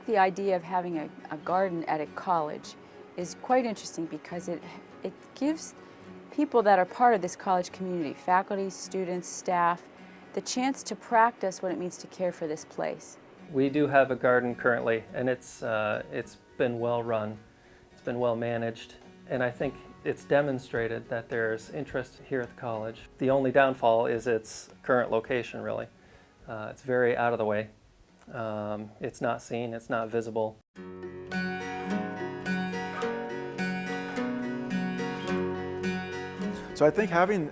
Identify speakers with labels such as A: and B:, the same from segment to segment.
A: the idea of having a garden at a college is quite interesting because it gives people that are part of this college community, faculty, students, staff, the chance to practice what it means to care for this place.
B: We do have a garden currently, and it's been well run, it's been well managed, and I think it's demonstrated that there's interest here at the college. The only downfall is its current location, really. It's very out of the way. It's not seen, it's not visible.
C: So I think having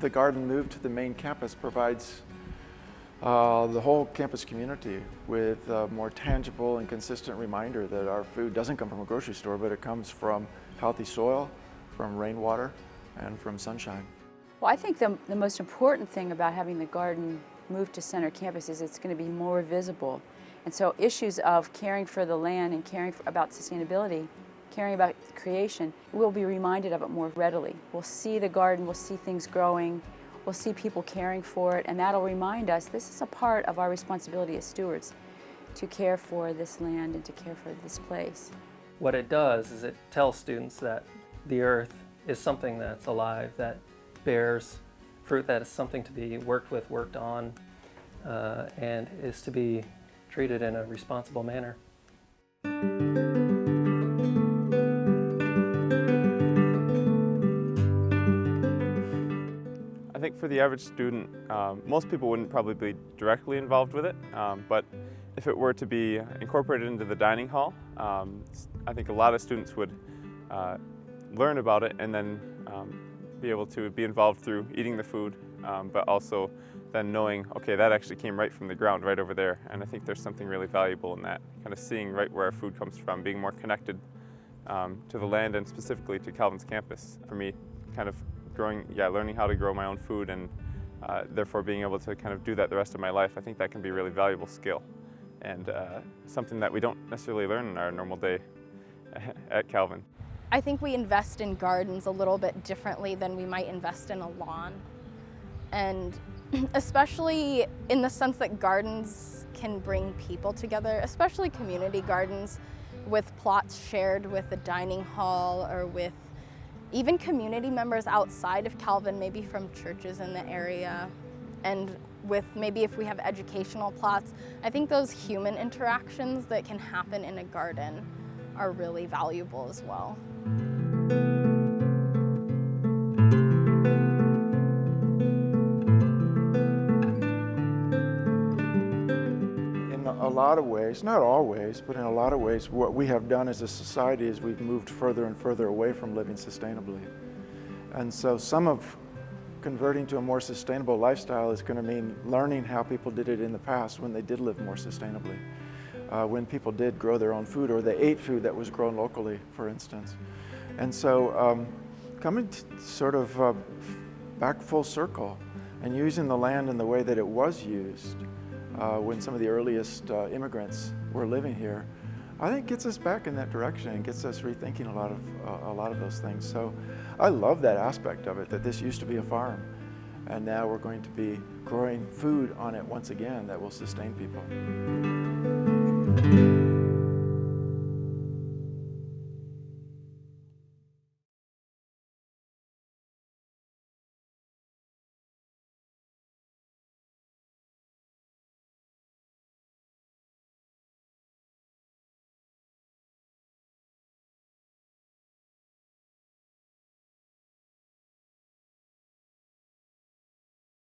C: the garden moved to the main campus provides the whole campus community with a more tangible and consistent reminder that our food doesn't come from a grocery store, but it comes from healthy soil, from rainwater, and from sunshine.
A: Well, I think the most important thing about having the garden moved to center campus is it's going to be more visible. And so issues of caring for the land and caring about sustainability, caring about creation, we'll be reminded of it more readily. We'll see the garden, we'll see things growing, we'll see people caring for it, and that'll remind us this is a part of our responsibility as stewards to care for this land and to care for this place.
B: What it does is it tells students that the earth is something that's alive, that bears fruit, that is something to be worked with, worked on, and is to be treated in a responsible manner.
D: I think for the average student, most people wouldn't probably be directly involved with it, but if it were to be incorporated into the dining hall, I think a lot of students would learn about it and then be able to be involved through eating the food, but also then knowing, okay, that actually came right from the ground right over there. And I think there's something really valuable in that, kind of seeing right where our food comes from, being more connected to the land and specifically to Calvin's campus. For me, kind of learning how to grow my own food and therefore being able to kind of do that the rest of my life, I think that can be a really valuable skill and something that we don't necessarily learn in our normal day at Calvin.
E: I think we invest in gardens a little bit differently than we might invest in a lawn. And especially in the sense that gardens can bring people together, especially community gardens with plots shared with the dining hall or with even community members outside of Calvin, maybe from churches in the area, and with maybe if we have educational plots. I think those human interactions that can happen in a garden are really valuable as well.
C: In a lot of ways, not always, but in a lot of ways, what we have done as a society is we've moved further and further away from living sustainably. And so some of converting to a more sustainable lifestyle is going to mean learning how people did it in the past when they did live more sustainably. When people did grow their own food, or they ate food that was grown locally, for instance. And so coming sort of back full circle and using the land in the way that it was used when some of the earliest immigrants were living here, I think gets us back in that direction and gets us rethinking a lot of those things. So I love that aspect of it, that this used to be a farm, and now we're going to be growing food on it once again that will sustain people.